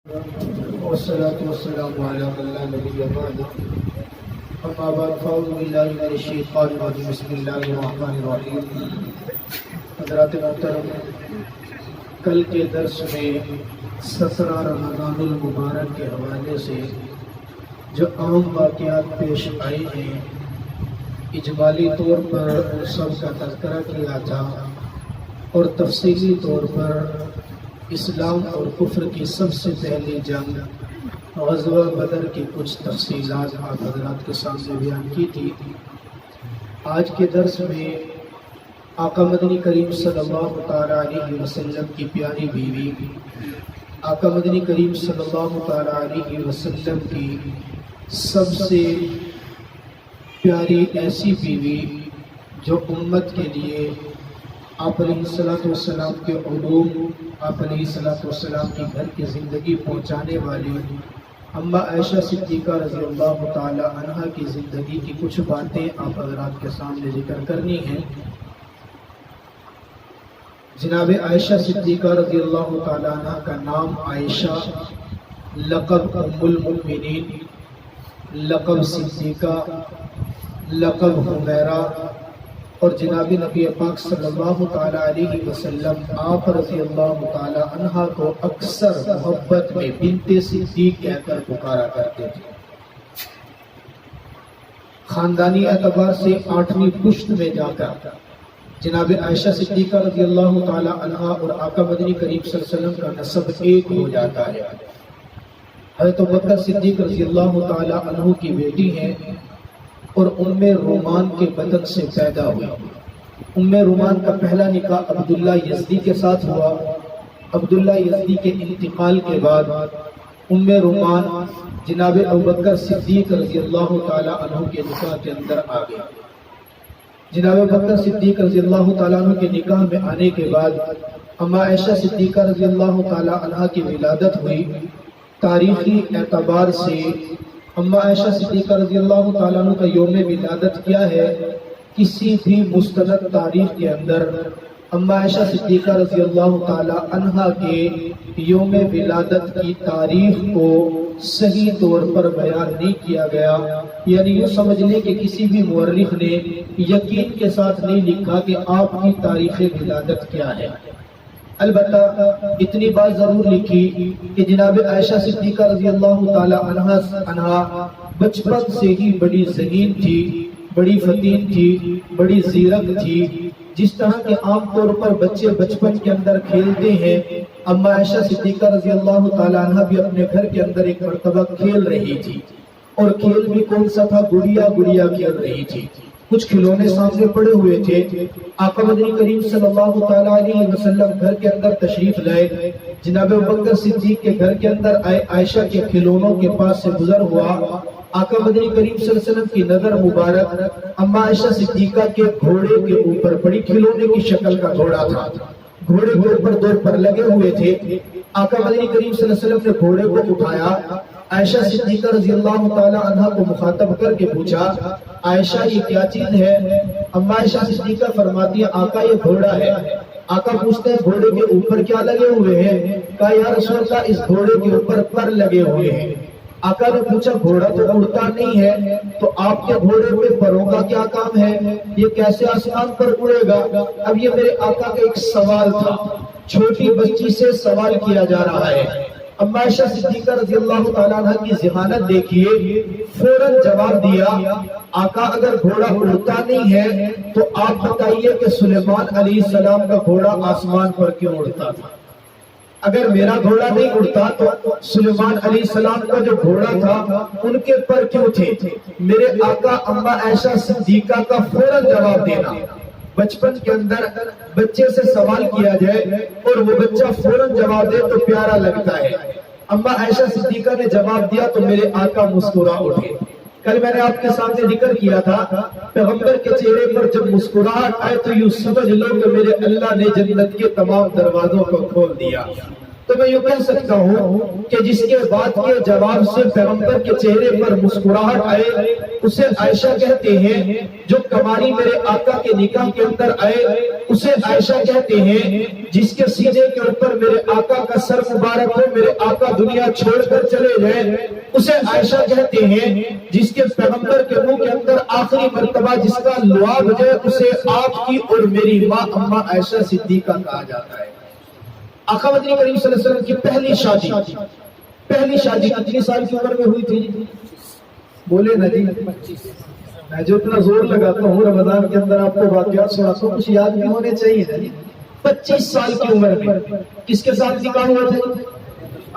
والصلاة والسلام على من لا نبي بعده أما بعد فأعوذ بالله من الشيطان الرجيم بسم الله الرحمن الرحيم. حضرات محترم، کل کے درس میں 17 رمضان المبارک کے حوالے سے جو عام واقعات پیش آئے ہیں اجمالی طور پر ان سب کا تذکرہ کیا تھا اور تفصیلی طور پر اسلام اور کفر کی سب سے پہلی جنگ غزوہ بدر کی کچھ تفصیلات آپ حضرات کے سامنے بیان کی تھی. آج کے درس میں آقا مدنی کریم صلی اللہ تعالیٰ علیہ وسلم کی پیاری بیوی، آقا مدنی کریم صلی اللہ تعالیٰ علیہ وسلم کی سب سے پیاری ایسی بیوی جو امت کے لیے آپ علیہ السلام کے علوم، آپ علیہ السلام کی گھر کی زندگی پہنچانے والی اما عائشہ صدیقہ رضی اللہ تعالی عنہ کی زندگی کی کچھ باتیں آپ حضرات کے سامنے ذکر کرنی ہیں. جناب عائشہ صدیقہ رضی اللہ تعالی عنہ کا نام عائشہ، لقب ام المؤمنین، لقب صدیقہ، لقب حمیرہ، اور جناب نبی پاک صلی اللہ تعالیٰ علیہ وسلم آپ رضی اللہ تعالیٰ عنہ کو اکثر محبت میں بنت صدیق کہہ کر پکارا کرتے تھے. خاندانی اعتبار سے 8ویں پشت میں جا کر جناب عائشہ صدیقہ رضی اللہ تعالیٰ عنہ اور آقا مدنی کریم صلی اللہ علیہ وسلم کا نسب ایک ہو جاتا ہے. حضرت ابوبکر صدیق رضی اللہ تعالیٰ عنہ کی بیٹی ہیں اور ام رومان کے بدن سے پیدا ہوئی. ام رومان کا پہلا نکاح عبداللہ یزدی کے ساتھ ہوا. عبداللہ یزدی کے انتقال کے بعد ام رومان جناب ابوبکر صدیق رضی اللہ تعالیٰ عنہ کے نکاح کے اندر آ گئی. جناب ابوبکر صدیق رضی اللہ تعالیٰ عنہ کے نکاح میں آنے کے بعد اما عائشہ صدیقہ رضی اللہ تعالیٰ عنہ کی ولادت ہوئی. تاریخی اعتبار سے اما عائشہ صدیقہ رضی اللہ تعالیٰ عنہ کا یوم ولادت کیا ہے؟ کسی بھی مستند تاریخ کے اندر اما عائشہ صدیقہ رضی اللہ تعالیٰ عنہ کے یوم ولادت کی تاریخ کو صحیح طور پر بیان نہیں کیا گیا. یعنی یہ سمجھ لیں کہ کسی بھی مورخ نے یقین کے ساتھ نہیں لکھا کہ آپ کی تاریخ ولادت کیا ہے. البتہ اتنی بات ضرور لکھی کہ جناب عائشہ صدیقہ رضی اللہ تعالی عنہ بچپن سے ہی بڑی ذہین تھی، بڑی فطین تھی، بڑی زیرک تھی. جس طرح کے عام طور پر بچے بچپن کے اندر کھیلتے ہیں، اما عائشہ صدیقہ رضی اللہ تعالی عنہ بھی اپنے گھر کے اندر ایک مرتبہ کھیل رہی تھی. اور کھیل بھی کون سا تھا؟ گڑیا گڑیا کھیل رہی تھی. کچھ کھلونے سامنے پڑے ہوئے تھے. آقا مدنی کریم صلی اللہ تعالیٰ علیہ وسلم گھر کے اندر تشریف لائے. جناب ابوبکر صدیق کے گھر کے اندر آئے، عائشہ کے کھلونوں کے پاس سے گزر ہوا. آقا مدنی کریم صلی اللہ علیہ وسلم کی نظر مبارک اما عائشہ صدیقہ کے گھوڑے کے اوپر پڑی. کھلونے کی شکل کا گھوڑا تھا، گھوڑے کے اوپر 2 پر لگے ہوئے تھے. آقا مدنی کریم صلی اللہ علیہ وسلم نے گھوڑے کو اٹھایا. عائشہ صدیقہ رضی اللہ تعالی عنہ کو مخاطب کر کے پوچھا، عائشہ یہ کیا چیز ہے؟ اما عائشہ صدیقہ فرماتی ہے، آقا یہ گھوڑا ہے. آقا پوچھتے ہیں گھوڑے کے اوپر کیا لگے ہوئے ہیں؟ کہا یا رسول اللہ اس گھوڑے کے اوپر پر لگے ہوئے ہیں. آقا نے پوچھا گھوڑا تو اڑتا نہیں ہے، تو آپ کے گھوڑے پہ پروں کا کیا کام ہے؟ یہ کیسے آسمان پر اڑے گا؟ اب یہ میرے آقا کا ایک سوال تھا، چھوٹی بچی سے سوال کیا جا رہا ہے. اما عائشہ صدیقہ رضی اللہ تعالیٰ عنہ کی ذہانت دیکھیے، فوراً جواب دیا، آقا اگر گھوڑا اڑتا نہیں ہے تو آپ بتائیے کہ سلیمان علیہ السلام کا گھوڑا آسمان پر کیوں اڑتا تھا؟ اگر میرا گھوڑا نہیں اڑتا تو سلیمان علیہ السلام کا جو گھوڑا تھا ان کے پر کیوں تھے؟ میرے آقا اما عائشہ صدیقہ کا فوراً جواب دینا. بچپن کے اندر بچے سے سوال کیا جائے اور وہ بچہ فوراً جواب دے تو پیارا لگتا ہے. اما عائشہ صدیقہ نے جواب دیا تو میرے آقا مسکرا اٹھے. کل میں نے آپ کے سامنے ذکر کیا تھا، پیغمبر کے چہرے پر جب مسکراہٹ آئے تو یوں سمجھ لو کہ میرے اللہ نے جنت کے تمام دروازوں کو کھول دیا. تو میں یوں کہہ سکتا ہوں کہ جس کے بات کے جواب سے پیغمبر کے چہرے پر مسکراہٹ آئے اسے عائشہ کہتے ہیں، جو کماری میرے آقا کے نکاح کے اندر آئے اسے عائشہ کہتے ہیں، جس کے سینے کے اوپر میرے آقا کا سر مبارک ہو، میرے آقا دنیا چھوڑ کر چلے گئے اسے عائشہ کہتے ہیں، جس کے پیغمبر کے منہ کے اندر آخری مرتبہ جس کا لعاب جائے اسے آپ کی اور میری ماں اماں عائشہ صدیقہ کہا جاتا ہے۔ آقا مدنی کریم صلی اللہ علیہ وسلم کی پہلی شادی کتنی سال کی عمر میں ہوئی تھی؟ بولے نا جی، میں جو اتنا زور لگاتا ہوں رمضان کے اندر آپ کو واقعات سناتا ہوں، کچھ یاد بھی ہونے چاہیے نا جی۔ 25 سال کی عمر میں کس کے ساتھ نکاح ہوا تھا؟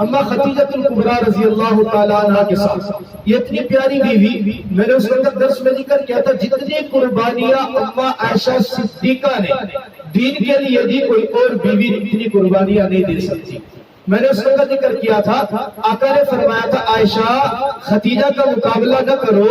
اما خدیجہ الکبریٰ رضی اللہ تعالیٰ عنہ کے ساتھ۔ یہ اتنی پیاری بیوی، میں نے اس وقت درس میں ذکر کیا تھا، جتنی قربانیاں اما عائشہ صدیقہ نے دین کے لیے دی کوئی اور بیوی اتنی قربانیاں نہیں دے سکتی۔ میں نے اس وقت ذکر کیا تھا، آقا نے فرمایا تھا عائشہ خدیجہ کا مقابلہ نہ کرو،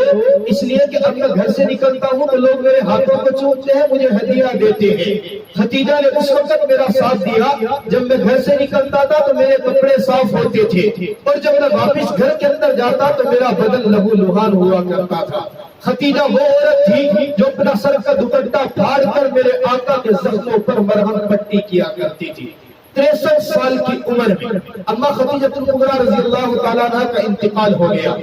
اس لیے کہ اب میں گھر سے نکلتا ہوں تو لوگ میرے ہاتھوں کو چومتے ہیں، مجھے ہدیہ دیتے ہیں۔ خدیجہ نے اس وقت میرا ساتھ دیا، جب میں گھر سے نکلتا تھا تو میرے کپڑے صاف ہوتے تھے، اور جب میں واپس گھر کے اندر جاتا تو میرا بدن لہو لہان ہوا کرتا تھا۔ خدیجہ وہ عورت تھی جو اپنا سر کا دوپٹہ پھاڑ کر میرے آقا کے زخموں پر مرہم پٹی کیا کرتی تھی۔ 63 سال کی عمر میں اما خدیجہ الکبریٰ رضی اللہ تعالیٰ عنہ کا انتقال ہو گیا۔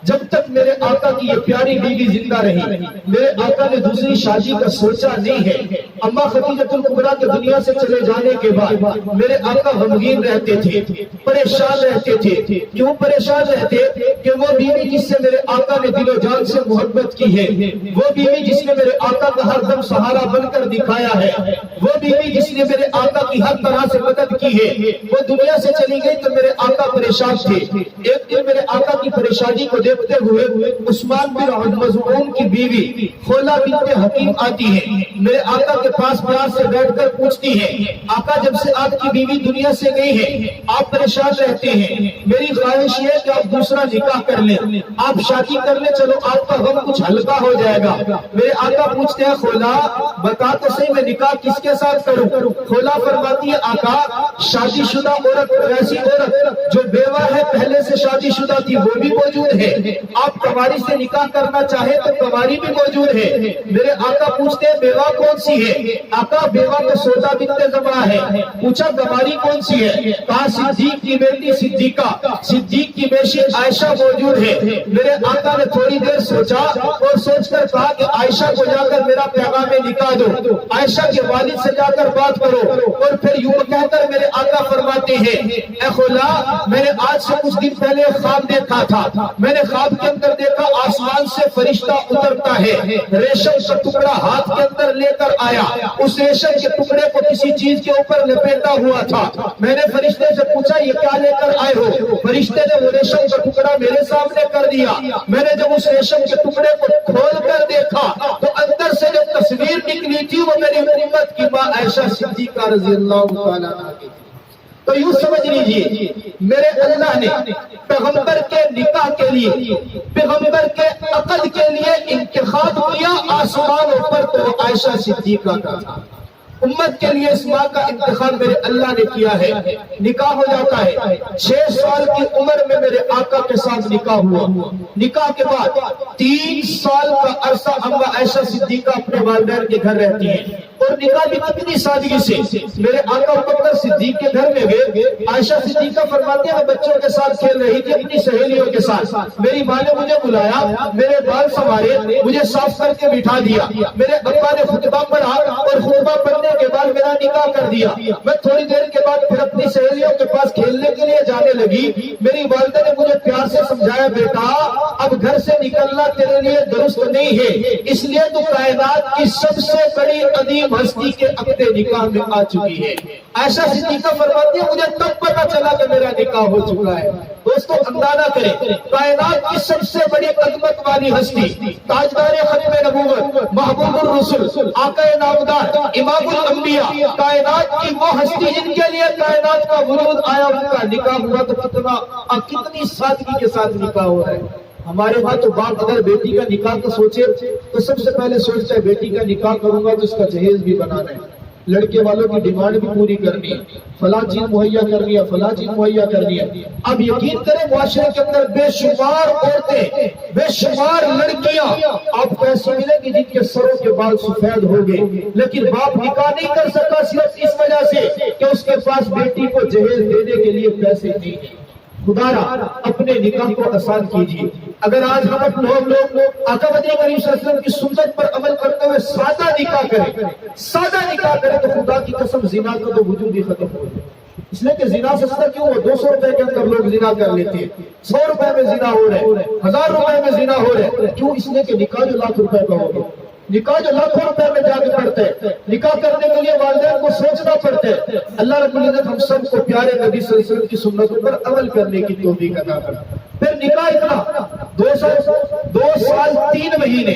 جب تک میرے آقا کی یہ پیاری بیوی زندہ رہی، میرے آقا نے دوسری شادی کا سوچا نہیں ہے۔ اما خدیجہ الکبریٰ کے دنیا سے چلے جانے کے بعد میرے آقا غمگین رہتے تھے، پریشان رہتے تھے۔ کیوں پریشان رہتے؟ کہ وہ بیوی جس سے میرے آقا نے دل و جان سے محبت کی ہے، وہ بیوی جس نے میرے آقا کا ہر دم سہارا بن کر دکھایا ہے، وہ بیوی جس نے میرے آقا کی ہر طرح سے مدد کی ہے، وہ دنیا سے چلی گئی تو میرے آقا پریشان تھے۔ ایک دن میرے آقا کی پریشانی کو دیکھتے ہوئے عثمان بن مظعون کی بیوی خولہ بنت حکیم آتی ہے، میرے آقا کے پاس پیار سے بیٹھ کر پوچھتی ہے، آقا جب سے آپ کی بیوی دنیا سے گئی ہے آپ پریشان رہتے ہیں، میری خواہش یہ ہے کہ آپ دوسرا نکاح کر لیں، آپ شادی کر لیں، چلو آپ کا غم کچھ ہلکا ہو جائے گا۔ میرے آقا پوچھتے ہیں خولہ بتا تو صحیح میں نکاح کس کے ساتھ کروں؟ خولہ فرماتی ہے آقا شادی شدہ عورت، ایسی عورت جو بیوہ ہے پہلے سے شادی شدہ تھی وہ بھی موجود ہے، آپ کنواری سے نکاح کرنا چاہے تو کنواری بھی موجود ہے۔ میرے آقا پوچھتے ہیں بیوہ کون سی ہے؟ آقا بیوہ تو سودا بنت زمعہ ہے۔ پوچھا کنواری کون سی ہے؟ کہا صدیق کی بیٹی صدیقہ، صدیق کی بیٹی عائشہ موجود ہے۔ میرے آقا نے تھوڑی دیر سوچا اور سوچ کر کہا کہ عائشہ کو جا کر میرا پیغام نکاح دو، عائشہ کے والد سے جا کر بات کرو، اور پھر یوں کہہ کر میرے آقا فرماتے ہیں اے خلا میں نے آج سے کچھ دن پہلے خواب دیکھا تھا، میں نے خواب کے اندر دیکھا آسمان سے فرشتہ اترتا ہے، ریشم کا ٹکڑا ہاتھ کے اندر لے کر آیا، اس ریشم کے ٹکڑے کو کسی چیز کے اوپر لپیٹا ہوا تھا۔ میں نے فرشتے سے پوچھا یہ کیا لے کر آئے ہو؟ فرشتے نے وہ ریشم کا ٹکڑا میرے سامنے کر دیا۔ میں نے جب اس ریشم کے ٹکڑے کو کھول کر دیکھا تو اندر سے جو تصویر نکلی تھی وہ میری امت کی ماں عائشہ صدیقہ رضی اللہ تعالیٰ عنہا کی تھی۔ تو یوں سمجھ لیجئے میرے اللہ نے پیغمبر کے نکاح کے لیے، پیغمبر کے عقد کے لیے انتخاب کیا آسمانوں پر تو عائشہ صدیقہ کا تھا۔ امت کے لیے اس ماں کا انتخاب میرے اللہ نے کیا ہے۔ نکاح ہو جاتا ہے، 6 سال کی عمر میں میرے آقا کے ساتھ نکاح ہوا۔ نکاح کے بعد 3 سال کا عرصہ اما عائشہ صدیقہ اپنے والدین کے گھر رہتی ہیں، اور نکاح بھی کتنی سادگی سے میرے آقا ابوبکر صدیق کے گھر میں گئے۔ عائشہ صدیقہ فرماتے ہیں میں بچوں کے ساتھ کھیل رہی تھی اپنی سہیلیوں کے ساتھ، میری ماں نے مجھے بلایا، میرے بال سنوارے، مجھے صاف کر کے بٹھا دیا، میرے ابا نے خطبہ پڑھا اور خطبہ پڑھنے کے بعد میرا نکاح کر دیا۔ میں تھوڑی دیر کے بعد پھر اپنی سہیلیوں کے پاس کھیلنے کے لیے جانے لگی۔ میری والدہ نے مجھے پیار سے سمجھایا بیٹا اب گھر سے نکلنا تیرے لیے درست نہیں ہے، اس لیے تو کائنات کی سب سے بڑی عظیم ہستی کے عقد نکاح میں آ چکی ہے۔ عائشہ صدیقہ فرماتی ہے مجھے تب پتہ چلا کہ میرا نکاح ہو چکا ہے۔ دوستو اندازہ کریں کائنات کی سب سے بڑی عظمت والی ہستی، تاجدار ختم نبوت، محبوب الرسل، آقا نامدار، امام الانبیاء، کائنات کی وہ ہستی جن کے لیے کائنات کا وجود آیا ان کا نکاح ہوا تو کتنی سادگی کے ساتھ نکاح ہو رہا ہے۔ ہمارے وہاں تو باپ اگر بیٹی کا نکاح کا سوچے تو سب سے پہلے سوچتا ہے بیٹی کا نکاح کروں گا تو اس کا جہیز بھی بنانا ہے، لڑکے والوں کی ڈیمانڈ بھی پوری کرنی ہے، فلاں چیز مہیا کرنی ہے، فلاں چیز مہیا کرنی ہے۔ اب یقین کریں معاشرے کے اندر بے شمار عورتیں، بے شمار لڑکیاں آپ کو ایسی ملیں گی جن کے سروں کے بال سفید ہو گئے، لیکن باپ نکاح نہیں کر سکا صرف اس وجہ سے کہ اس کے پاس بیٹی کو جہیز دینے کے لیے پیسے نہیں ہیں۔ خدا را اپنے نکاح کو آسان کیجیے۔ اگر آج ہم لوگ آقا مدنی کریم صلی اللہ علیہ وسلم کی سنت پر عمل کرتے ہوئے سادہ نکاح کریں تو خدا کی قسم زنا کا تو وجود ہی ختم ہو جائے۔ اس لیے کہ زنا سستا کیوں ہو؟ 200 روپے کے اندر لوگ زنا کر لیتے ہیں، 100 روپے میں زنا ہو رہے، 1000 روپے میں زنا ہو رہے۔ کیوں؟ اس لیے کہ نکاح جو لاکھ روپے کا ہوگا، نکاح جو لاکھوں روپے میں جا کے پڑتے ہیں، نکاح کرنے کے لیے والدین کو سوچنا پڑتا ہے۔ اللہ رب العزت ہم سب کو پیارے نبی صلی اللہ علیہ وسلم کی سنتوں پر عمل کرنے کی توفیق عطا فرمائے۔ پھر نکاح اتنا 2 سال 3 مہینے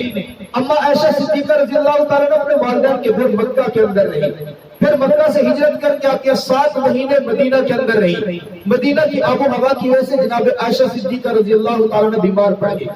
اما عائشہ صدیقہ رضی اللہ تعالیٰ نے اپنے والدین کے گھر مکہ کے اندر رہی، پھر مکہ سے ہجرت کر کے آتے 7 مہینے مدینہ کے اندر رہی۔ مدینہ کی آب و ہوا کی وجہ سے جناب عائشہ صدیقہ رضی اللہ تعالیٰ نے بیمار پڑ گئی،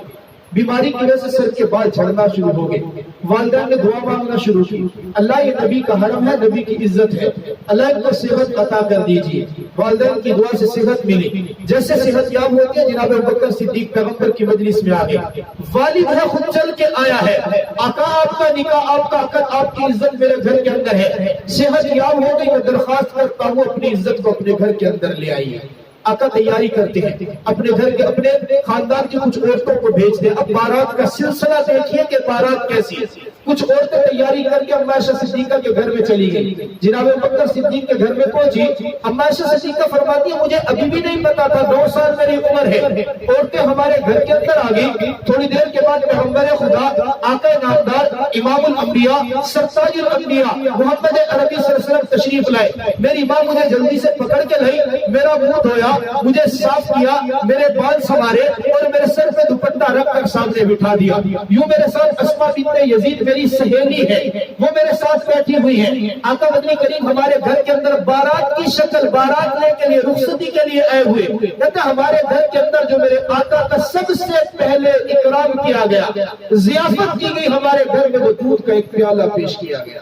بیماری کی وجہ سے سر کے بال جھڑنا شروع ہو گئے۔ والدین نے دعا مانگنا شروع کی، اللہ یہ نبی کا حرم ہے، نبی کی عزت ہے، اللہ ان کو صحت عطا کر دیجیے۔ والدین کی دعا سے صحت ملی، جیسے صحت یاب ہوتی ہے جناب ابوبکر صدیق پیغمبر کی مجلس میں آ گئے، والد ہے خود چل کے آیا ہے، آقا آپ کا نکاح، آپ کا عقد، آپ کی عزت میرے گھر کے اندر ہے، صحت یاب ہو گئی، میں درخواست کرتا ہوں اپنی عزت کو اپنے گھر کے اندر لے آئیے۔ آقا تیاری کرتے ہیں، اپنے گھر کے اپنے خاندان کی کچھ عورتوں کو بھیجتے ہیں۔ اب بارات کا سلسلہ دیکھیے کہ بارات کیسی ہے۔ کچھ عورتیں تیاری کر کے اما عائشہ صدیقہ کے گھر میں چلی گئی، جناب ابوبکر صدیق کے گھر میں پہنچی۔ اما عائشہ صدیقہ فرماتی ہے مجھے ابھی بھی نہیں پتا تھا، 9 سال میری عمر ہے، عورتیں ہمارے گھر کے اندر آ گئی۔ تھوڑی دیر کے بعد پیغمبر خدا، آقا نامدار، امام الانبیاء، سرتاج الانبیاء محمد عربی صلی اللہ علیہ وسلم تشریف لائے۔ میری ماں مجھے جلدی سے پکڑ کے لائی، میرا منہ دھویا، مجھے صاف کیا، میرے بال سنوارے اور میرے سر پہ دوپٹہ رکھ کر سامنے بٹھا دیا۔ یوں میرے ساتھ اسما بنت یزید میری سہیلی ہے، وہ میرے ساتھ بیٹھی ہوئی ہے۔ آقا مدنی کریم ہمارے گھر کے اندر بارات کی شکل، بارات لے کے لیے، رخصتی کے لیے آئے ہوئے۔ کہتا ہمارے گھر کے اندر جو میرے آقا کا سب سے پہلے اکرام کیا گیا، ضیافت کی گئی، ہمارے گھر میں وہ دودھ کا ایک پیالہ پیش کیا گیا۔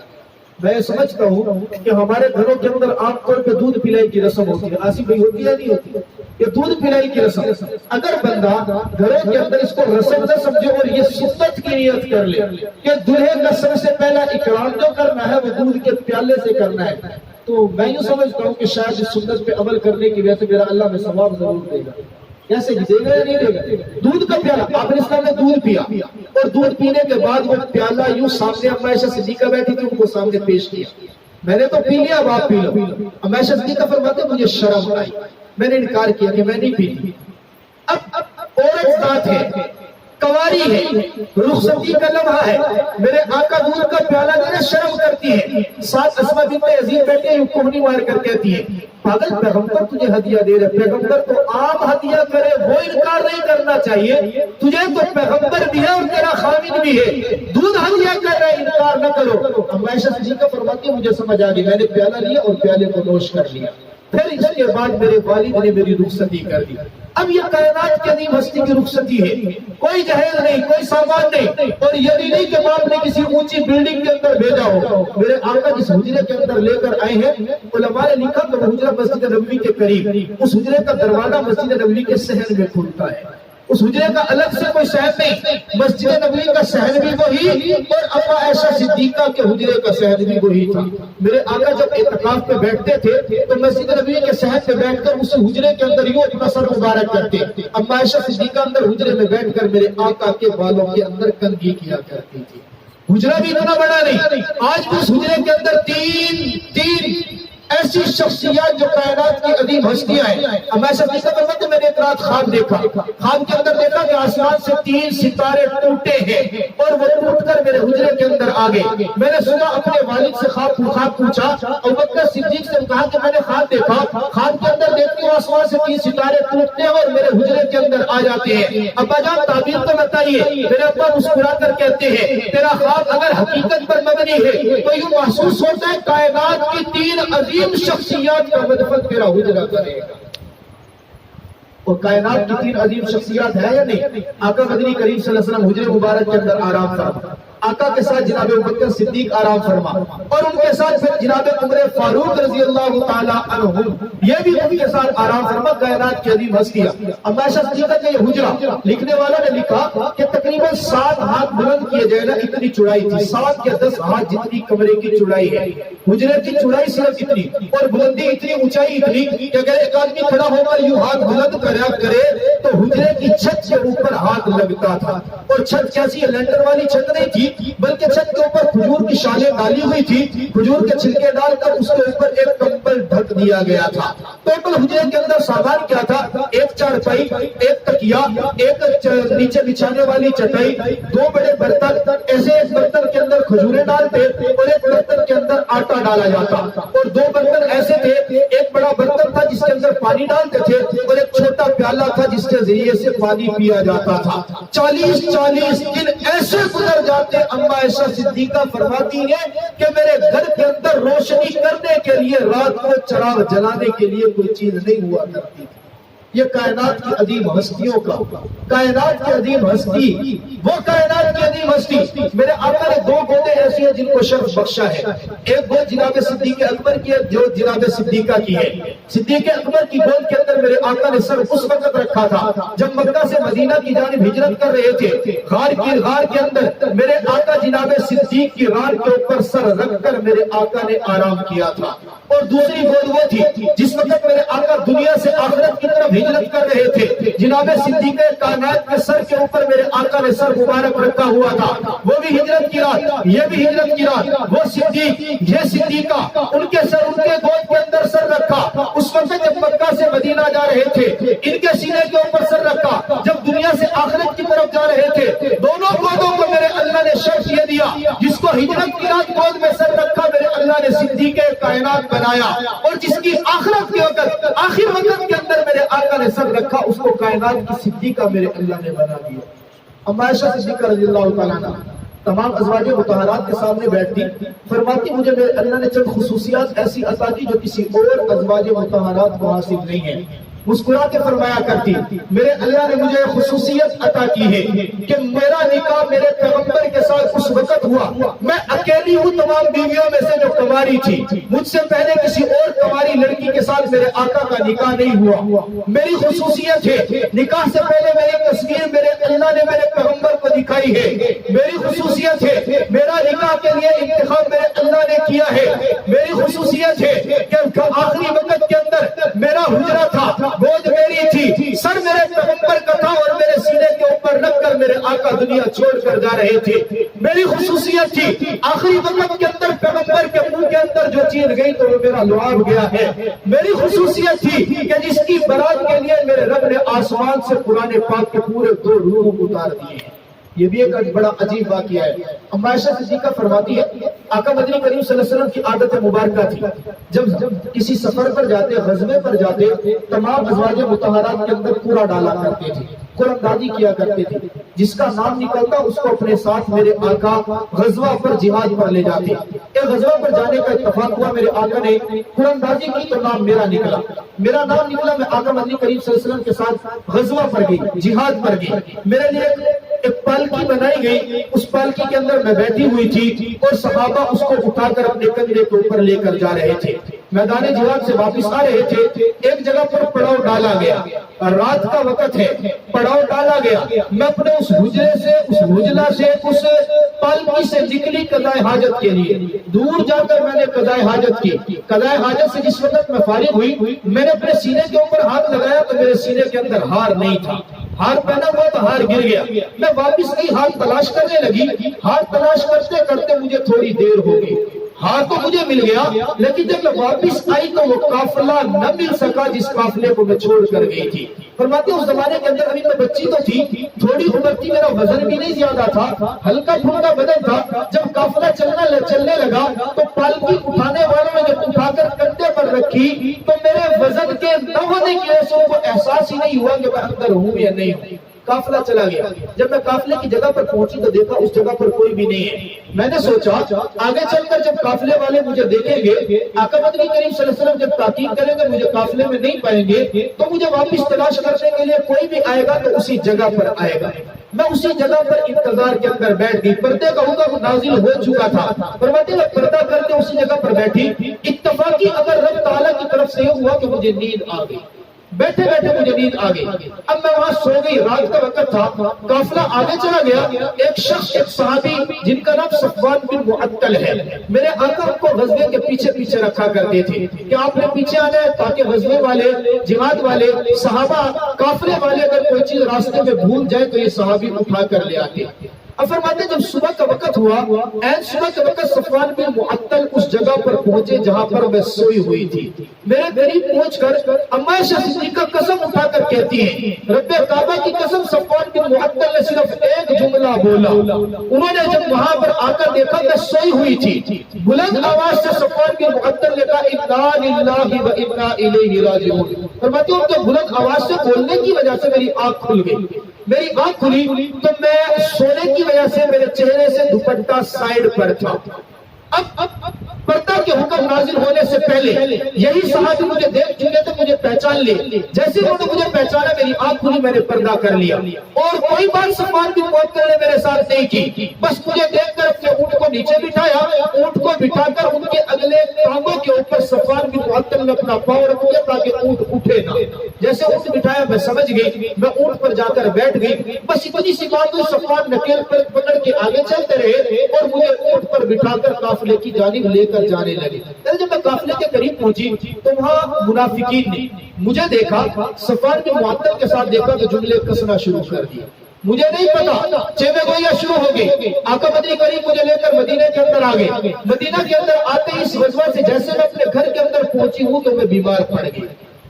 میں سمجھتا ہوں کہ ہمارے گھروں کے اندر عام طور پہ دودھ پلائی کی رسم ہوتی ہے، آصف بھائی ہوتی ہے نہیں ہوتی؟ یہ دودھ پلائی کی رسم، اگر بندہ گھروں کے اندر اس کو رسم نہ سمجھے اور یہ سنت کی نیت کر لے کہ دلہے کا سب سے پہلا اکرام جو کرنا ہے وہ دودھ کے پیالے سے کرنا ہے، تو میں یوں سمجھتا ہوں کہ شاید اس سنت پہ عمل کرنے کی وجہ سے میرا اللہ میں ثواب ضرور دے گا۔ کیسے دے گا یا نہیں دے گا؟ دودھ کا پیالہ، آپ نے اسلام نے دودھ پیا اور دودھ پینے کے بعد وہ پیالہ یوں سامنے اما عائشہ صدیقہ بیٹھی تھی، ان کو سامنے پیش کیا۔ میں نے تو پی لیا، اب آپ پی لو۔ اما عائشہ صدیقہ فرماتے مجھے شرم آئی، میں نے انکار کیا کہ میں نہیں پیتی۔ اب عورت ساتھ ہے، کواری ہے، رخصتی کا لمحہ ہے، میرے آقا دودھ کا پیالہ دینا شرم کرتی ہے، ساتھ اسما بنت یزید بیٹھے ہیں، کوہنی مار کر کہتی ہے پاگل پیغمبر تجھے ہدیہ دے رہے، پیغمبر تو عام ہدیہ کرے وہ انکار نہیں کرنا چاہیے، تجھے تو پیغمبر بھی ہے اور تیرا خامد بھی ہے، دودھ ہدیہ کر رہے انکار نہ کرو۔ اما عائشہ صدیقہ فرماتی ہے مجھے سمجھ آ گئی، میں نے پیالہ لیا اور پیالے کو نوش کر لیا۔ پھر اس کے بعد میرے والد نے میری رخصتی کر دی۔ اب یہ کائنات کی عظیم ہستی کی رخصتی ہے، کوئی جہیز نہیں، کوئی سامان نہیں، اور یہ بھی نہیں کہ باپ نے کسی اونچی بلڈنگ کے اندر بھیجا ہو۔ میرے آقا جس حجرے کے اندر لے کر آئے ہیں، علماء نے لکھا کہ وہ حجرہ مسجد نبوی کے قریب، اس حجرے کا دروازہ مسجد نبوی کے صحن میں کھلتا ہے، اس حجرے کا الگ سے کوئی صحن نہیں، مسجد نبوی کا صحن بھی وہی اور اما عائشہ صدیقہ کے حجرے کا صحن بھی وہی تھا۔ میرے آقا جب اعتکاف پہ بیٹھتے تھے تو مسجد نبوی کے صحن پہ بیٹھ کر اس حجرے کے اندر یوں اپنا سر مبارک کرتے، اما عائشہ صدیقہ اندر حجرے میں بیٹھ کر میرے آقا کے بالوں کے اندر کنگھی کیا کرتی تھی۔ حجرہ بھی اتنا بڑا نہیں، آج بھی اس حجرے کے اندر تین ایسی شخصیات جو کائنات کی عظیم ہستیاں ہیں۔ اما عائشہ صدیقہ فرماتی میں نے ایک رات خواب دیکھا، خواب کے اندر دیکھا کہ آسمان سے 3 ستارے ٹوٹے ہیں اور وہ ٹوٹ کر میرے حجرے کے اندر آ گئے۔ میں نے سنا اپنے والد سے خواب پوچھا، ابوبکر صدیق سے کہا کہ میں نے خواب دیکھا، خواب کے اندر دیکھتی ہوں آسمان سے 3 ستارے ٹوٹتے ہیں اور میرے حجرے کے اندر آ جاتے ہیں۔ ابا جان تعبیر تو بتائیے۔ میرے ابا مسکرا کر کہتے ہیں تیرا خواب اگر حقیقت پر مبنی ہے تو یوں محسوس ہوتا ہے کائنات کی 3 عظیم شخصیات کا مدفن تیرا حجرہ کرے گا۔ اور کائنات کی 3 عظیم شخصیات ہے یا نہیں؟ آقا مدنی کریم صلی اللہ علیہ وسلم حجرے مبارک کے اندر آرام فرما، آقا کے ساتھ جناب ابوبکر صدیق آرام فرما، اور ان کے ساتھ پھر جناب عمر فاروق رضی اللہ تعالی عنہ یہ بھی ان کے ساتھ آرام فرما، کائنات کی عظیم ہستیاں۔ اب عائشہ صدیقہ کا یہ حجرہ لکھنے والا نے لکھا کہ تقریباً 7 ہاتھ بلند کیے جائے نا اتنی چوڑائی تھی، 7 یا 10 ہاتھ جتنی کمرے کی چوڑائی ہے، حجرے کی چوڑائی صرف اتنی، اور بلندی اتنی، اونچائی اتنی کہ اگر ایک آدمی کھڑا ہو کر یوں ہاتھ بلند کرے تو حجرے کی چھت کے اوپر ہاتھ لگتا تھا۔ اور چھت کیسی ہے؟ لینٹر والی چھت نہیں تھی، بلکہ چھت کے اوپر کھجور کی شالیں ڈالی ہوئی تھی، کھجور کے چھلکے ڈال کر اس کے اوپر ایک کمبل ڈھک دیا گیا تھا۔ ٹوٹل حجرے کے اندر سامان کیا تھا؟ ایک چارپائی، ایک تکیا، ایک نیچے بچھانے والی چٹائی، 2 بڑے برتن، ایسے ایک برتن کے اندر کھجوریں ڈالتے اور ایک برتن کے اندر آٹا ڈالا جاتا، اور 2 برتن ایسے تھے، ایک بڑا برتن تھا جس کے اندر پانی ڈالتے تھے اور ایک چھوٹا پیالہ تھا جس کے ذریعے سے پانی پیا جاتا تھا۔ 40 دن ایسے گزر جاتے۔ اما عائشہ صدیقہ فرماتی ہے کہ میرے گھر کے اندر روشنی کرنے کے لیے رات کو چراغ جلانے کے لیے کوئی چیز نہیں ہوا کرتی تھی۔ یہ کائنات کی عظیم ہستیوں کا، کائنات کی عظیم ہستی، وہ کائنات کی عظیم ہستی۔ میرے آقا نے 2 گودیں ایسی ہیں جن کو شرف بخشا ہے، ایک گود جناب صدیق اکبر کی ہے جو جناب صدیقہ کی ہے۔ صدیق اکبر کی گود کے اندر میرے آقا نے سر اس وقت رکھا تھا جب مکہ سے مدینہ کی جانب ہجرت کر رہے تھے، غار کے اندر میرے آقا جناب صدیق کی غار کے اوپر سر رکھ کر میرے آقا نے آرام کیا تھا۔ اور دوسری گود وہ تھی جس وقت میرے آقا دنیا سے آخرت کی طرف ہجرت کر رہے تھے، جناب صدیق کائنات کے سر کے اوپر میرے آقا نے سر مبارک رکھا ہوا تھا۔ وہ بھی ہجرت کی رات، یہ بھی ہجرت کی رات، وہ صدیق یہ صدیقہ، ان کے سر ان کے گود کے اندر سر رکھا اس وقت جب مکہ سے مدینہ جا رہے تھے، ان کے سینے کے اوپر سر رکھا جب دنیا سے آخرت کی طرف جا رہے تھے۔ دونوں گودوں کو میرے اللہ نے شرف یہ دیا، جس کو ہجرت کی رات گود میں سر رکھا میرے اللہ نے صدیق کائنات بنایا، اور جس کی آخرت کے وقت آخر وقت کے اندر میرے آقا نے سر رکھا اس کو کائنات کی صدیقہ میرے اللہ نے بنا دیا۔ اما عائشہ صدیقہ رضی اللہ تعالیٰ عنہ تمام ازواج مطہرات کے سامنے بیٹھتی، فرماتی مجھے میرے اللہ نے چند خصوصیات ایسی عطا کی جو کسی اور ازواج مطہرات کو حاصل نہیں ہے۔ مسکرا کے فرمایا کرتی میرے اللہ نے مجھے خصوصیت عطا کی ہے کہ میرا نکاح میرے پیغمبر کے ساتھ اس وقت ہوا، میں اکیلی ہوں تمام بیویوں میں سے جو کنواری تھی، مجھ سے پہلے کسی اور کنواری لڑکی کے ساتھ میرے آقا کا نکاح نہیں ہوا۔ میری خصوصیت ہے نکاح سے پہلے میری تصویر میرے اللہ نے میرے پیغمبر کو دکھائی ہے۔ میری خصوصیت ہے میرا نکاح کے لیے انتخاب میرے اللہ نے کیا ہے۔ میری خصوصیت ہے کہ آخری وقت کے اندر میرا حجرہ تھا، گود میری تھی، سر میرے پیغمبر کا تھا، اور میرے سینے کے اوپر رکھ کر میرے آقا دنیا چھوڑ کر جا رہے تھے۔ میری خصوصیت تھی آخری وقت کے اندر پیغمبر کے منہ کے اندر جو چیز گئی تو وہ میرا لعاب گیا ہے۔ میری خصوصیت تھی کہ جس کی برات کے لیے میرے رب نے آسمان سے قرآن پاک کے پورے 2 روح اتار دیے۔ یہ بھی ایک بڑا عجیب واقعہ ہے۔ اما عائشہ صدیقہ فرماتی ہے آقا مدنی کریم صلی اللہ علیہ وسلم کی عادت مبارکہ تھی جب کسی سفر پر جاتے، غزوے پر جاتے، تمام ازواج مطہرات کے اندر کوڑا ڈالا کرتے تھے، قرآن دادی کیا کرتے تھے، جس کا نام نکلتا اس کو اپنے ساتھ میرے آقا غزوہ پر جہاد پر لے جاتے۔ ایک غزوہ پر جانے کا اتفاق ہوا، میرے آقا نے قرآن دادی کی تو نام میرا نکلا، میرا نام نکلا، میں آقا مدنی کریم صلی اللہ علیہ وسلم کے ساتھ غزوہ پر گئی، جہاد پر گئی۔ میرے لیے ایک پالکی بنائی گئی، اس پالکی کے اندر میں بیٹھی ہوئی تھی اور صحابہ اس کو اٹھا کر اپنے کندھے کے اوپر لے کر جا رہے تھے۔ میدان جہاد سے واپس آ رہے تھے، ایک جگہ پر پڑاؤ ڈالا گیا، رات کا وقت ہے، پڑاؤ ڈالا گیا۔ میں اپنے اس حجرے سے، اس حجلہ سے، اس پالکی سے نکلی قضائے حاجت کے لیے، دور جا کر میں نے قضائے حاجت کی۔ قضائے حاجت سے جس وقت میں فارغ ہوئی، میں نے اپنے سینے کے اوپر ہاتھ لگایا تو میرے سینے کے اندر ہار نہیں تھا، ہار پہنا ہوا تو ہار گر گیا۔ میں واپس گئی، ہار تلاش کرنے لگی، ہار تلاش کرتے کرتے مجھے تھوڑی دیر ہو گئی، ہار تو مجھے مل گیا، لیکن جب میں واپس آئی تو وہ قافلہ نہ مل سکا جس قافلے کو میں چھوڑ کر گئی تھی۔ فرماتے ہیں اس زمانے کے اندر ابھی میں بچی تو تھی، تھوڑی عمر تھی، میرا وزن بھی نہیں زیادہ تھا، ہلکا پھلکا بدن تھا۔ جب قافلہ چلنے لگا تو پالکی اٹھانے والوں نے جب اٹھا کر کندھے پر رکھی تو میرے وزن کے نہ ہونے کی وجہ سے ان کو احساس ہی نہیں ہوا کہ میں اندر ہوں یا نہیں ہوں۔ قافلہ چلا گیا. جب میں قافلے کی جگہ پر پہنچی تو دیکھا اس جگہ پر کوئی بھی نہیں ہے. میں نے سوچا آگے چل کر جب قافلے والے مجھے دیکھیں گے، آقا مدنی کریم صلی اللہ علیہ وسلم جب تحقیق کریں گے مجھے قافلے میں نہیں پائیں گے تو مجھے واپس تلاش کرنے کے لیے کوئی بھی آئے گا تو اسی جگہ پر آئے گا. میں اسی جگہ پر انتظار کے اندر بیٹھ گئی. پردے کا حکم نازل ہو چکا تھا. فرماتے ہیں پردہ کرتے اسی جگہ پر بیٹھی. اتفاقی اگر رب تعالیٰ کی طرف سے یہ ہوا کہ مجھے نیند آ گئی. بیٹھے بیٹھے مجھے نیند آ گئی. اب میں وہاں سو گئی. رات کا وقت تھا. قافلہ آگے چلا گیا. ایک شخص، ایک صحابی جن کا نام صفوان بن معطل ہے، میرے آقا کو غزوے کے پیچھے پیچھے رکھا کرتے تھے کہ آپ نے پیچھے آنا ہے تاکہ غزوے والے، جہاد والے، صحابہ، قافلے والے اگر کوئی چیز راستے میں بھول جائے تو یہ صحابی اٹھا کر لے آتے. اب فرماتے جب صبح کا وقت ہوا، این صبح کے وقت صفوان بن معطل اس جگہ پر پہنچے جہاں پر میں سوئی ہوئی تھی. میرے قریب پہنچ کر اما عائشہ صدیقہ قسم اٹھا کر کہتی ہیں، رب کعبہ کی قسم صفوان بن معطل نے صرف ایک جملہ بولا. انہوں نے جب وہاں پر آ کر دیکھا میں سوئی ہوئی تھی، بلند آواز سے صفوان بن معطل نے کہا انا للہ و انا الیہ راجعون. فرماتے ہیں ان کے بلند آواز سے بولنے کی وجہ سے میری آنکھ کھل گئی. میری آنکھ کھلی تو میں سونے کی وجہ سے میرے چہرے سے دوپٹہ سائیڈ پر تھا. اب پردہ کے حکم نازل ہونے سے پہلے یہی صحابی مجھے دیکھ چکے تھے، مجھے پہچان لی. جیسے انہوں نے مجھے پہچانا میری آنکھ کھلی، میں نے پردہ کر لیا اور کوئی بات صفوان بن معطل نے میرے ساتھ نہیں کی. بس مجھے دیکھ کر اپنے اونٹ کو نیچے بٹھایا. اونٹ کو بٹھا کر ان کے اگلے ٹانگوں کے اوپر صفوان بن معطل نے اپنا پاؤں رکھ دیا تاکہ اونٹ اٹھے نہ. جیسے اونٹ بٹھایا میں سمجھ گئی، میں اونٹ پر جا کر بیٹھ گئی. بس اتنی سی بات ہوئی، صفوان نکیل پر پکڑ کے آگے چلتے رہے اور مجھے اونٹ پر بٹھا کر قافلے کی جانب لے کر جانے لگے. جب میں قافلے کے قریب پہنچی تو وہاں منافقین نے مجھے دیکھا، صفوان بن معطل کے ساتھ دیکھا تو جملے کسنا شروع کر دیا. مجھے نہیں پتا چیمے گوئیاں شروع ہو گئی. آقا مدنی کریم مجھے لے کر مدینے کے اندر آ گئے. مدینہ کے اندر آتے ہی اس غزوہ سے جیسے میں اپنے گھر کے اندر پہنچی ہوں تو میں بیمار پڑ گئی.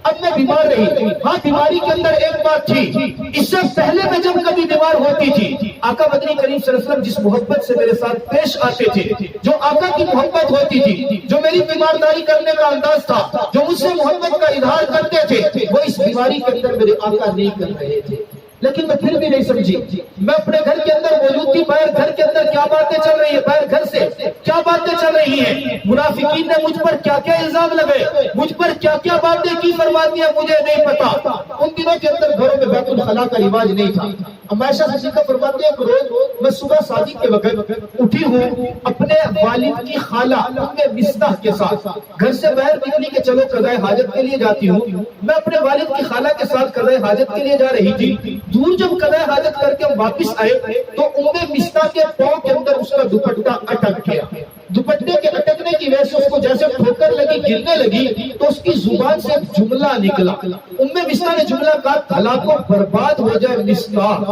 اب میں بیمار رہی. ہاں بیماری کے اندر ایک بات تھی، اس سے پہلے میں جب کبھی بیمار ہوتی تھی آقا مدنی کریم صلی اللہ علیہ وسلم جس محبت سے میرے ساتھ پیش آتے تھے، جو آقا کی محبت ہوتی تھی، جو میری بیمارداری کرنے کا انداز تھا، جو مجھ سے محبت کا اظہار کرتے تھے، وہ اس بیماری کے اندر میرے آقا نہیں کر رہے تھے. لیکن میں پھر بھی نہیں سمجھی. میں اپنے گھر کے اندر موجود تھی. باہر گھر کے اندر کیا باتیں چل رہی ہیں، باہر گھر سے کیا باتیں چل رہی ہیں. منافقین نے مجھ پر کیا کیا الزام لگائے، مجھ پر کیا کیا باتیں کی فرما دیا، مجھے نہیں پتا. ان دنوں کے اندر گھروں میں بیت الخلاء کا رواج نہیں تھا. اما عائشہ صدیقہ فرماتے ہیں کہ روز میں صبح صادق کے وقت اٹھی ہوں اپنے والد کی خالہ ام مصطح کے ساتھ گھر سے باہر نکلی کہ چلو قضاء حاجت کے لیے جاتی ہوں. میں اپنے والد کی خالہ کے ساتھ قضاء حاجت کے لیے جا رہی تھی. دور جب قضاء حاجت کر کے ہم واپس آئے تو ام مصطح کے پاؤں کے اندر اس کا دوپٹہ اٹک گیا. دوپٹے کے اٹکنے کی وجہ سے اس کو جیسے ٹھوکر لگی، گرنے لگی تو اس کی زبان سے ایک جملہ نکلا. ام مصطح نے جملہ کہا ہلاکو برباد ہو جائے مصطح.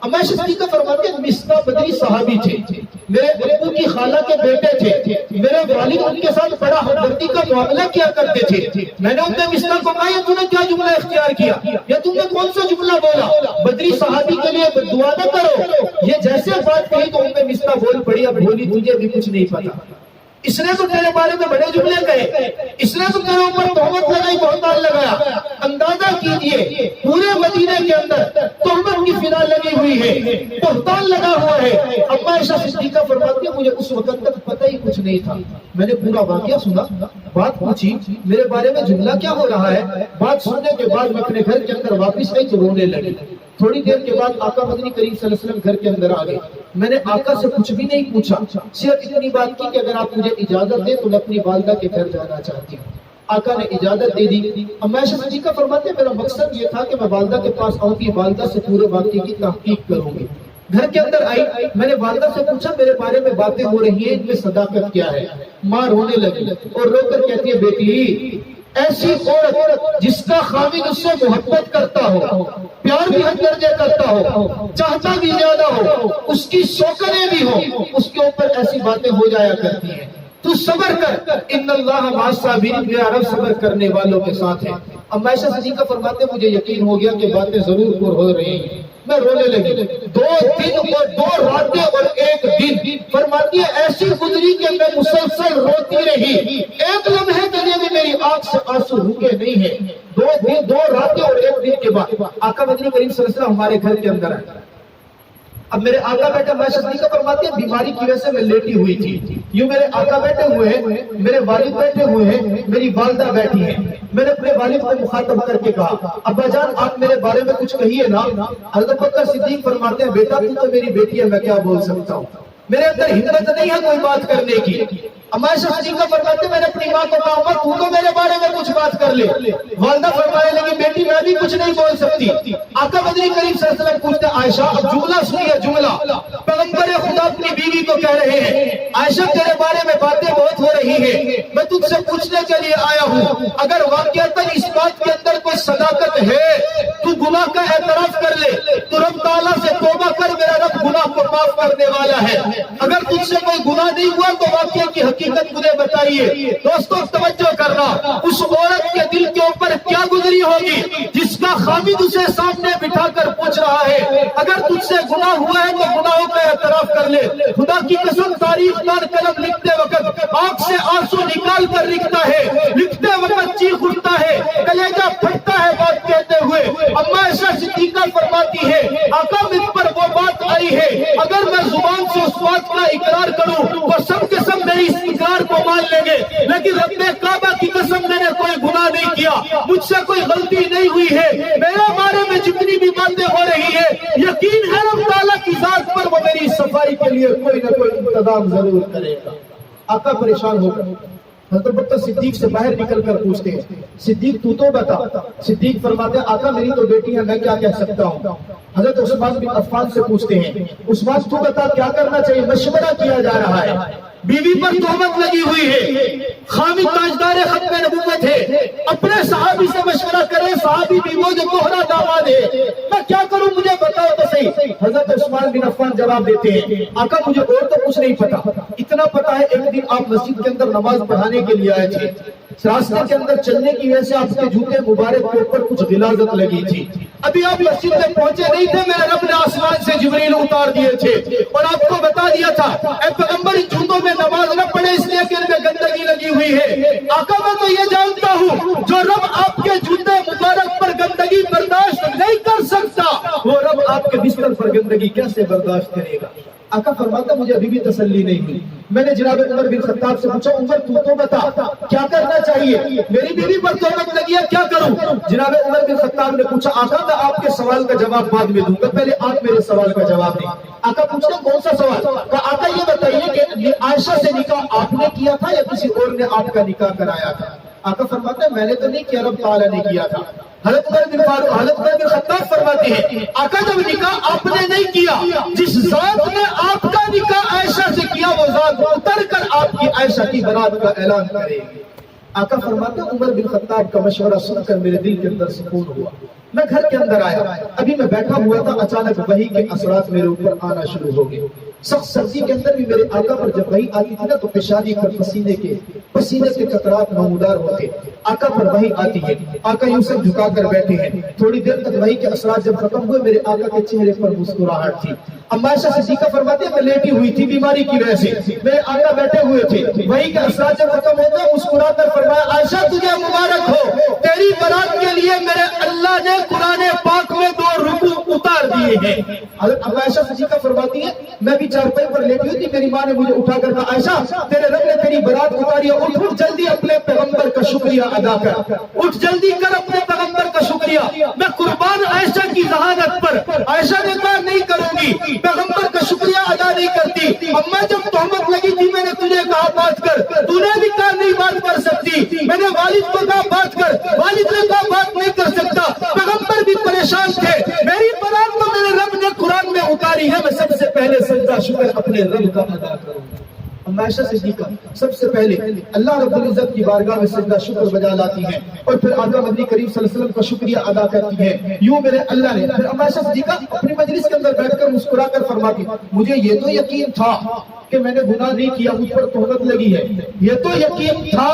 اما عائشہ صدیقہ فرماتے ہیں مصطح بدری صحابی تھے، میرے ابو کی خالہ کے بیٹے تھے. میرے والد ان کے ساتھ بڑا ہمدردی کا معاملہ کیا کرتے تھے. میں نے ام مصطح کو کہا یہ تم نے کیا جملہ اختیار کیا، یا تم نے کون سا جملہ بولا، بدری صحابی کے لیے دعا نہ کرو. یہ جیسے بات کہی تو ام مصطح بول پڑی، اب بولی تجھے بھی کچھ نہیں پتا، اس نے تو تیرے بارے میں بڑے جملے کہے، اس نے تو تیرے اوپر تہمت لگائی، بہتان لگایا. اندازہ کیجئے پورے مدینے کے اندر تہمت کی فضا لگی ہوئی ہے، بہتان لگا ہوا ہے. اما عائشہ صدیقہ فرماتی ہے مجھے اس وقت تک پتہ ہی کچھ نہیں تھا. میں نے پورا واقعہ سنا، بات پوچھی میرے بارے میں جملہ کیا ہو رہا ہے. بات سننے کے بعد میں اپنے گھر کے اندر واپس گئی تو رونے لگی. تھوڑی دیر کے بعد آقا مدنی کریم صلی اللہ علیہ وسلم گھر کے اندر آ گئے. میں نے آقا سے کچھ بھی نہیں پوچھا، صرف اتنی بات کی کہ اگر آپ مجھے اجازت دیں تو میں اپنی والدہ کے گھر جانا چاہتی ہوں. آقا نے اجازت دے دی. اما عائشہ صدیقہ فرماتے ہیں میرا مقصد یہ تھا کہ میں والدہ کے پاس آؤں گی، والدہ سے پورے واقعے کی تحقیق کروں گی. گھر کے اندر آئی، میں نے والدہ سے پوچھا میرے بارے میں باتیں ہو رہی ہیں، ان میں صداقت کیا ہے. ماں رونے لگی اور رو کر کہتی ہے بیٹی ایسی عورت جس کا خاوند اس سے محبت کرتا ہو، پیار بھی حد درجے کرتا ہو، چاہتا بھی زیادہ ہو، اس کی شوکریں بھی ہو، اس کے اوپر ایسی باتیں ہو جایا کرتی ہیں. تو صبر کر، ان اللہ مع الصابرین، میرا رب صبر کرنے والوں کے ساتھ ہے. اما عائشہ صدیقہ فرماتے مجھے یقین ہو گیا کہ باتیں ضرور پر ہو رہی ہیں. میں رونے لگی. 2 دن اور 2 راتیں اور 1 دن فرماتی ہے ایسی گزری کہ میں مسلسل روتی رہی. ایک لمحے کے لیے بھی میری میری آنکھ سے آنسو رکے نہیں ہیں. 2 راتیں اور 1 دن کے بعد آقا مدنی کریم صلی اللہ علیہ وسلم ہمارے گھر کے اندر آئے. اب میرے آقا بیٹھے عائشہ صدیقہ فرماتے ہیں بیماری کی وجہ سے میں لیٹی ہوئی تھی. یوں میرے آقا بیٹھے ہوئے ہیں, میرے والد بیٹھے ہوئے ہیں, میری والدہ بیٹھی ہیں. میں نے اپنے والد کو مخاطب کر کے کہا ابا جان آپ میرے بارے میں کچھ کہیے نا. حضرت بکر صدیق فرماتے ہیں بیٹا تو میری بیٹی ہے, میں کیا بول سکتا ہوں, میرے اندر ہمت نہیں ہے کوئی بات کرنے کی. عائشہ صدیقہ فرماتے ہیں میں نے اپنی ماں کو کہا تو تو میرے بارے میں کچھ بات کر لے. والدہ فرمانے لگی بیٹی میں بھی کچھ نہیں بول سکتی. آقا مدنی کریم صلی اللہ علیہ وسلم پوچھتے عائشہ اب جملہ سنیے جملہ. پیغمبر خدا اپنی بیوی کو کہہ رہے ہیں عائشہ تیرے بارے میں باتیں بہت ہو رہی ہیں, میں تجھ سے پوچھنے کے لیے آیا ہوں اگر واقعتاً اس بات کے اندر کوئی صداقت ہے تو گناہ کا اعتراف کر لے, تو رب تعالیٰ سے توبہ کر, میرا رب گناہ کو معاف کرنے والا ہے. اگر تجھ سے کوئی گناہ نہیں ہوا تو واقعے کی حقیقت مجھے بتائیے. دوستو توجہ کرنا, اس عورت کے دل کے اوپر کیا گزری ہوگی جس کا خامد اسے سامنے بٹھا کر پوچھ رہا ہے اگر تجھ سے گناہ ہوا ہے تو گناہوں کا اعتراف کر لے. خدا کی قسم تاریخ دار قلم لکھتے وقت آنکھ سے آنسو نکال کر لکھتا ہے, لکھتے وقت چیخ اٹھتا ہے, کلیجہ پھٹتا ہے بات کہتے ہوئے. اما عائشہ صدیقہ فرماتی ہے آقا مجھ پر وہ بات آئی ہے اگر میں زبان سے اس بات کا اقرار کروں تو سب کے سب میری اس اقرار کو مان لیں گے, لیکن رب کعبہ کی قسم میں نے کوئی گناہ نہیں کیا, مجھ سے کوئی غلطی نہیں ہوئی ہے. میرے بارے میں جتنی بھی باتیں ہو رہی ہے یقین ہے رب تعالیٰ کی ذات پر وہ میری صفائی کے لیے کوئی نہ کوئی انتظام ضرور کرے گا. آقا پریشان ہو کر حضرت بکر صدیق سے باہر نکل کر پوچھتے ہیں صدیق تو بتا. صدیق فرماتے ہیں آقا میری تو بیٹی ہے, میں کیا کہہ سکتا ہوں. حضرت عثمان بن عفان سے پوچھتے ہیں عثمان تو بتا کیا کرنا چاہیے. مشورہ کیا جا رہا ہے, بیوی پر تہمت لگی ہوئی ہے, خامد تاجدار ختم نبوت ہے, اپنے صحابی سے مشورہ کرے, صحابی بھی وہ جو دوہرا داماد ہے, میں کیا کروں مجھے بتاؤ تو صحیح. حضرت عثمان بن عفان جواب دیتے ہیں آقا مجھے اور تو کچھ نہیں پتا, اتنا پتا ہے ایک دن آپ مسجد کے اندر نماز پڑھانے کے لیے آئے تھے, راستے کے اندر چلنے کی وجہ سے آپ کے جوتے مبارک کے اوپر کچھ غلاظت لگی تھی. ابھی آپ مسجد میں پہنچے نہیں تھے, میرے رب نے آسمان سے جبریل اتار دیے تھے اور آپ کو بتا دیا تھا اے پیغمبر ان جوتوں میں نماز نہ پڑھے اس لیے کہ ان میں گندگی لگی ہوئی ہے. آقا میں تو یہ جانتا ہوں جو رب آپ کے جوتے مبارک پر گندگی برداشت نہیں کر سکتا وہ رب آپ کے بستر پر گندگی کیسے برداشت کرے گا. آقا فرماتا مجھے ابھی بھی تسلی نہیں ہوئی. میں نے جناب عمر بن خطاب سے پوچھا عمر تو بتا کیا کرنا چاہیے, میری بیوی پر تہمت لگی ہے کیا کروں. جناب عمر بن خطاب نے پوچھا آقا میں آپ کے سوال کا جواب بعد میں دوں گا, پہلے آپ میرے سوال کا جواب دیں. آقا پوچھتے ہیں کون سا سوال. کہا آقا یہ بتائیے کہ عائشہ سے نکاح آپ نے کیا تھا یا کسی اور نے آپ کا نکاح کرایا تھا. آقا فرماتے ہیں میں نے تو نہیں کیا, رب تعالیٰ نے کیا تھا. حضرت عمر بن خطاب فرماتے ہیں آقا جب نکاح آپ نے نہیں کیا, جس ذات نے آپ کا نکاح عائشہ سے کیا وہ ذات اتر کر آپ کی عائشہ کی برات کا اعلان کرے گی. آقا فرماتے ہیں عمر بن خطاب کا مشورہ سن کر میرے دل کے اندر سکون ہوا. میں گھر کے اندر آیا, ابھی میں بیٹھا ہوا تھا, اچانک وحی کے اثرات میرے اوپر آنا شروع ہو گئے. سخت سردی کے اندر بھی میرے آقا پر جب وحی آتی تھی نا تو پیشانی پر پسینے کے قطرات نمودار ہوتے. آقا پر وحی آتی ہے, آقا یوں سر جھکا کر بیٹھے ہیں. تھوڑی دیر تک وحی کے اثرات جب ختم ہوئے میرے آقا کے چہرے پر مسکراہٹ تھی. اما عائشہ صدیقہ فرماتے ہیں میں لیٹی ہوئی تھی بیماری کی وجہ سے, میرے آقا بیٹھے ہوئے تھے. وحی کے اثرات جب ختم ہوتے مسکرا کر فرمایا عائشہ تجھے مبارک ہو, تیری برات کے لیے میرے اللہ نے قرآن پاک میں 2 رکوع اتار دیے ہیں. حضرت اما عائشہ صدیقہ فرماتی ہے میں بھی چارپائی پر لیٹی ہوئی تھی, میری ماں نے مجھے اٹھا کر کہا عائشہ تیرے رب نے تیری برات اتاری ہے, اٹھ جلدی اپنے پیغمبر کا شکریہ ادا کر, اٹھ جلدی کر اپنے پیغمبر کا شکریہ. میں قربان عائشہ کی ذہانت پر. عائشہ نے کہا نہیں کروں گی, پیغمبر کا شکریہ ادا نہیں کرتی. اما جب تہمت لگی تھی میں نے تجھے کہا بات کر, تو نے بھی کہا نہیں بات کر سکتی. میں نے والد کو کہا بات کر, والد نے کہا بات نہیں کر سکتا. پیغمبر بھی پریشان تھے, میری برات تو میرے رب نے قرآن میں اتاری ہے, میں سب سے پہلے سجدہ شکر اپنے رب کا ادا کروں گا. عائشہ صدیقہ سب سے پہلے اللہ رب العزت کی بارگاہ میں سجدہ شکر بجا لاتی ہیں اور پھر آقا مدنی کریم صلی اللہ علیہ وسلم کا شکریہ ادا کرتی ہیں. یوں میرے اللہ نے پھر عائشہ صدیقہ اپنی مجلس کے اندر بیٹھ کر مسکرا کر فرماتی مجھے یہ تو یقین تھا کہ میں نے گناہ نہیں کیا، مجھ پر تہمت لگی ہے، یہ تو یقین تھا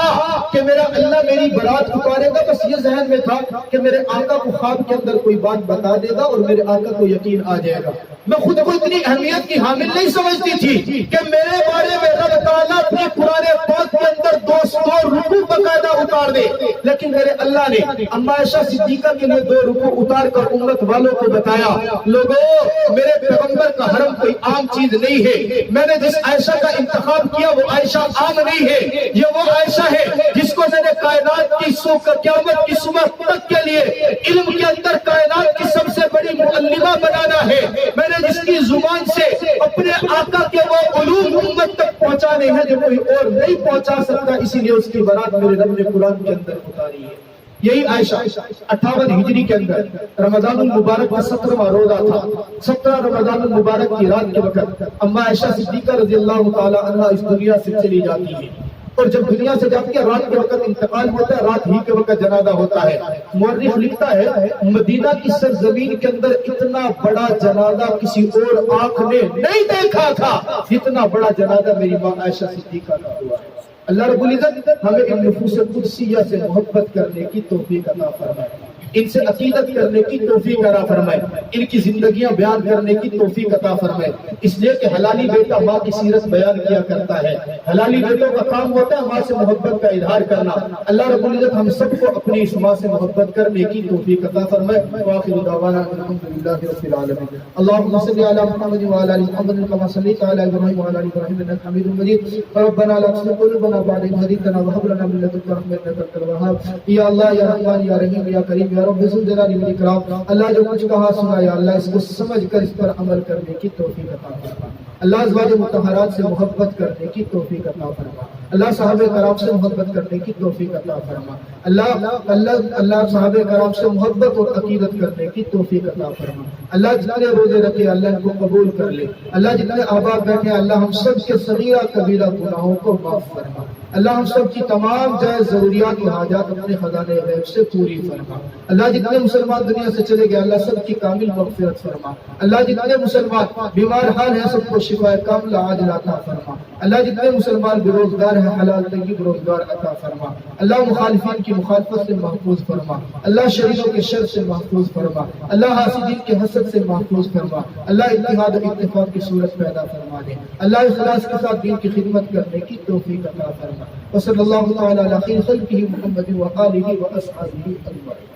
کہ میرا اللہ میری برات اتارے گا، بس یہ ذہن میں تھا کہ میرے آقا کو خواب کے اندر کوئی بات بتا دے گا اور میرے آقا کو یقین آ جائے گا۔ میں خود کو اتنی اہمیت کی حامل نہیں سمجھتی تھی کہ میرے بارے میں رب تعالیٰ اپنے قرآن پاک کے اندر 200 رکوع باقاعدہ اتار دے، لیکن میرے اللہ نے اما عائشہ صدیقہ کے لیے 2 رکوع اتار کر امت والوں کو بتایا، لوگوں میرے پیغمبر کا حرم کوئی عام چیز نہیں ہے، میں نے جس عائشہ کا انتخاب کیا وہ عائشہ عام نہیں ہے، یہ وہ عائشہ ہے جس کو میں نے کائنات کی قیامت کی صبح تک کے لیے علم کے اندر کائنات کی سب سے بڑی معلمہ بنانا ہے، میں نے جس کی زبان سے اپنے آقا کے وہ علوم امت تک پہنچانے ہیں جو کوئی اور نہیں پہنچا سکتا، اسی لیے اس کی برات میرے رب نے قرآن کے اندر اتاری ہے۔ یہی عائشہ 58 ہجری کے اندر رمضان المبارک کا 17واں روزہ تھا، 17 رمضان المبارک کی رات کے وقت اما عائشہ صدیقہ رضی اللہ تعالی عنہا اس دنیا سے چلی جاتی ہے، اور جب دنیا سے جاتی ہے رات کے وقت انتقال ہوتا ہے، رات ہی کے وقت جنازہ ہوتا ہے۔ مورخ لکھتا ہے مدینہ کی سرزمین کے اندر اتنا بڑا جنازہ کسی اور آنکھ نے نہیں دیکھا تھا جتنا بڑا جنازہ میری ماں عائشہ صدیقہ کا ہوا ہے۔ اللہ رب العزت ہمیں ان نفوس قدسیہ سے محبت کرنے کی توفیق عطا فرمائے، ان سے عقیدت کرنے کی توفیق عطا فرمائے، ان کی زندگیاں بیان کرنے کی توفیق عطا فرمائے، اس لیے کہ حلالی بیٹا ماں کی سیرت بیان کیا کرتا ہے، حلالی بیٹوں کا کام ہوتا ہے ماں سے محبت کا اظہار کرنا۔ اللہ رب العزت ہم سب کو اپنی اس ماں سے محبت کرنے کی توفیق عطا فرمائے۔ وآخر دعوانا الحمدللہ رب العالمین۔ اللهم صل على محمد وعلى ال محمد كما صليت على ابراهيم وعلى ال ابراهيم انك حميد مجيد۔ ربنا لا تزغ قلوبنا بعد إذ هديتنا وهب لنا من لدنك رحمة انك انت الوهاب۔ یا اللہ یا رحمان یا رحیم یا کریم یا رب ذوالجلال والاکرام، اللہ جو کچھ کہا سنا یا اللہ اس کو سمجھ کر اس پر عمل کرنے کی توفیق عطا فرما، اللہ ازواج مطہرات سے محبت کرنے کی توفیق عطا فرما، اللہ صحابہ کرام سے محبت کرنے کی توفیق عطا فرما، اللہ صحابہ کرام سے محبت اور عقیدت کرنے کی توفیق عطا فرما، اللہ جتنے روزے رکھے اللہ ان کو قبول کر لے، اللہ جتنے آباد بیٹھے اللہ ہم سب کے صغیرہ کبیرہ گناہوں کو معاف فرما، اللہ ہم سب کی تمام جائز ضروریات و حاجات اپنے خزانے غیب سے پوری فرما، اللہ جتنے مسلمان دنیا سے چلے گئے اللہ سب کی کامل مغفرت فرما، اللہ جتنے مسلمان بیمار حال ہیں سب کو شفا کاملہ عاجلہ عطا فرما، اللہ جتنے مسلمان بے روزگار ہیں حلال طیب روزگار عطا فرما، اللہ مخالفین کی مخالفت سے محفوظ فرما، اللہ شریروں کے شر سے محفوظ فرما، اللہ حاسدین کے حسد سے محفوظ فرما، اللہ اتحاد و اتفاق کی صورت پیدا فرما دے، اللہ اخلاص کے ساتھ دین کی خدمت کرنے کی توفیق عطا فرما۔ وصلی اللہ تعالی علی خیر خلقہ محمد و آلہ و اصحابہ اجمعین۔